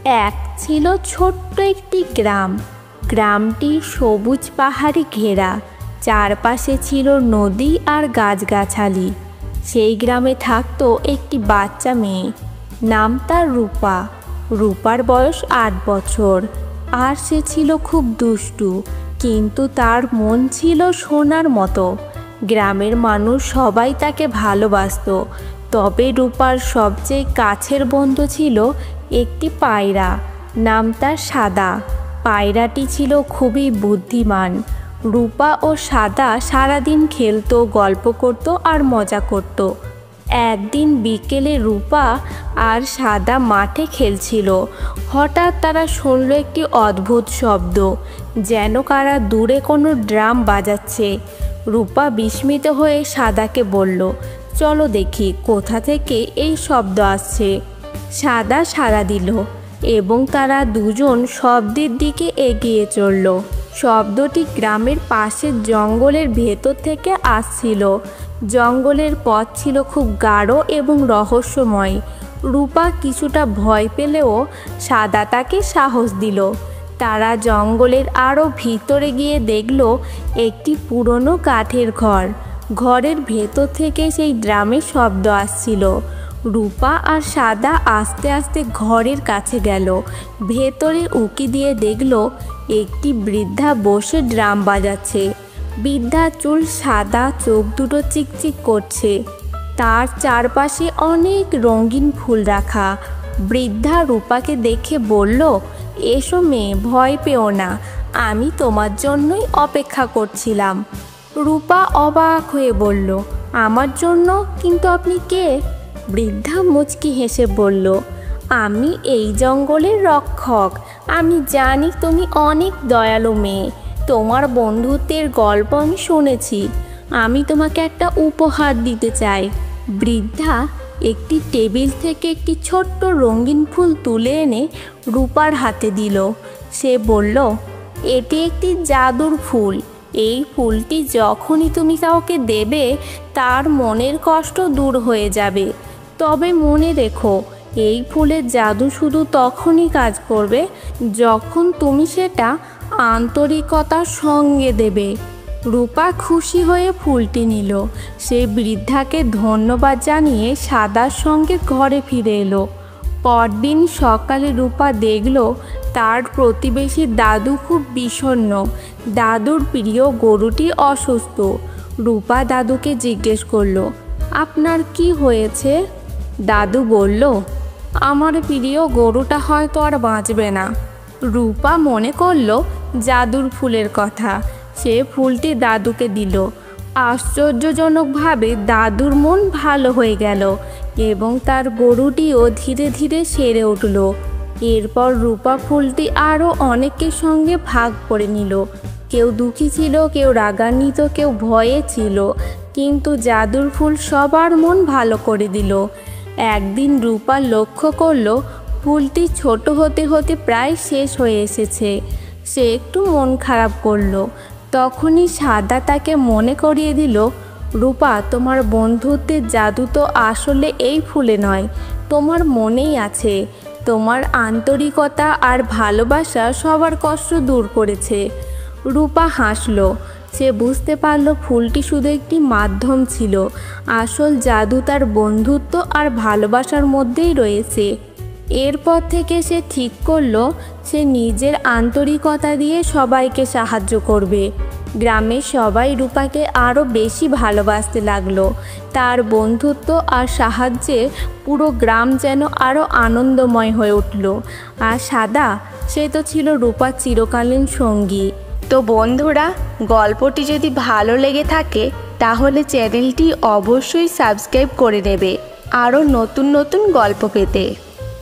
এক ছিল ছোট্ট একটি গ্রাম। গ্রামটি সবুজ পাহাড়ে ঘেরা, চারপাশে ছিল নদী আর গাছগাছালি। সেই গ্রামে থাকতো একটি বাচ্চা মেয়ে, নাম তার রূপা। রূপার বয়স ৮ বছর, আর সে ছিল খুব দুষ্টু, কিন্তু তার মন ছিল সোনার মতো। গ্রামের মানুষ সবাই তাকে ভালোবাসতো। তবে রূপার সবচেয়ে কাছের বন্ধু ছিল একটি পায়রা, নাম তার সাদা। পায়রাটি ছিল খুবই বুদ্ধিমান। রূপা ও সাদা সারাদিন খেলতো, গল্প করত আর মজা করত। একদিন বিকেলে রূপা আর সাদা মাঠে খেলছিল। হঠাৎ তারা শুনল একটি অদ্ভুত শব্দ, যেন কারা দূরে কোনো ড্রাম বাজাচ্ছে। রূপা বিস্মিত হয়ে সাদাকে বলল, চলো দেখি কোথা থেকে এই শব্দ আসছে। সাদা সাড়া দিল এবং তারা দুজন শব্দের দিকে এগিয়ে চলল। শব্দটি গ্রামের পাশের জঙ্গলের ভেতর থেকে আসছিল। জঙ্গলের পথ ছিল খুব গাঢ় এবং রহস্যময়। রূপা কিছুটা ভয় পেলেও সাদা তাকে সাহস দিল। তারা জঙ্গলের আরও ভিতরে গিয়ে দেখল একটি পুরনো কাঠের ঘর। ঘরের ভেতর থেকে সেই ড্রামের শব্দ আসছিল। রূপা আর সাদা আস্তে আস্তে ঘরের কাছে গেল। ভেতরে উঁকি দিয়ে দেখল একটি বৃদ্ধা বসে ড্রাম বাজাচ্ছে। বৃদ্ধার চুল সাদা, চোখ দুটো চিকচিক করছে। তার চারপাশে অনেক রঙিন ফুল রাখা। বৃদ্ধা রূপাকে দেখে বলল, এসো মেয়ে, ভয় পেও না, আমি তোমার জন্যই অপেক্ষা করছিলাম। রূপা অবাক হয়ে বলল, আমার জন্য? কিন্তু আপনি কে? বৃদ্ধা মুচকি হেসে বলল, আমি এই জঙ্গলের রক্ষক। আমি জানি তুমি অনেক দয়ালু মেয়ে। তোমার বন্ধুত্বের গল্প আমি শুনেছি। আমি তোমাকে একটা উপহার দিতে চাই। বৃদ্ধা একটি টেবিল থেকে একটি ছোট্ট রঙিন ফুল তুলে এনে রূপার হাতে দিল। সে বলল, এটি একটি জাদুর ফুল। এই ফুলটি যখনই তুমি কাউকে দেবে, তার মনের কষ্ট দূর হয়ে যাবে। তবে মনে রেখো, এই ফুলের জাদু শুধু তখনই কাজ করবে যখন তুমি সেটা আন্তরিকতার সঙ্গে দেবে। রূপা খুশি হয়ে ফুলটি নিল। সে বৃদ্ধাকে ধন্যবাদ জানিয়ে সাদার সঙ্গে ঘরে ফিরে এলো। পরদিন সকালে রূপা দেখল তার প্রতিবেশী দাদু খুব বিষণ্ণ। দাদুর প্রিয় গরুটি অসুস্থ। রূপা দাদুকে জিজ্ঞেস করলো, আপনার কি হয়েছে? দাদু বলল, আমার প্রিয় গরুটা হয়তো আর বাঁচবে না। রূপা মনে করলো জাদুর ফুলের কথা। সে ফুলটি দাদুকে দিল। আশ্চর্যজনকভাবে দাদুর মন ভালো হয়ে গেল এবং তার গরুটিও ধীরে ধীরে সেরে উঠল। এরপর রূপা ফুলটি আরও অনেকের সঙ্গে ভাগ করে নিল। কেউ দুঃখী ছিল, কেউ রাগান্বিত, কেউ ভয়ে ছিল, কিন্তু জাদুর ফুল সবার মন ভালো করে দিল। একদিন রূপা লক্ষ্য করল ফুলটি ছোট হতে হতে প্রায় শেষ হয়ে এসেছে। সে একটু মন খারাপ করলো। তখনই সাদা তাকে মনে করিয়ে দিল, রূপা, তোমার বন্ধুত্বের জাদু তো আসলে এই ফুলে নয়, তোমার মনেই আছে। তোমার আন্তরিকতা আর ভালোবাসা সবার কষ্ট দূর করেছে। রূপা হাসলো। সে বুঝতে পারল ফুলটি শুধু একটি মাধ্যম ছিল। আসল জাদু তার বন্ধুত্ব আর ভালোবাসার মধ্যেই রয়েছে। এরপর থেকে সে ঠিক করলো সে নিজের আন্তরিকতা দিয়ে সবাইকে সাহায্য করবে। গ্রামের সবাই রূপাকে আরও বেশি ভালোবাসতে লাগলো। তার বন্ধুত্ব আর সাহায্যে পুরো গ্রাম যেন আরও আনন্দময় হয়ে উঠল। আর সাদা, সে তো ছিল রূপার চিরকালীন সঙ্গী। তো বন্ধুরা, গল্পটি যদি ভালো লেগে থাকে তাহলে চ্যানেলটি অবশ্যই সাবস্ক্রাইব করে নেবে আরও নতুন নতুন গল্প পেতে।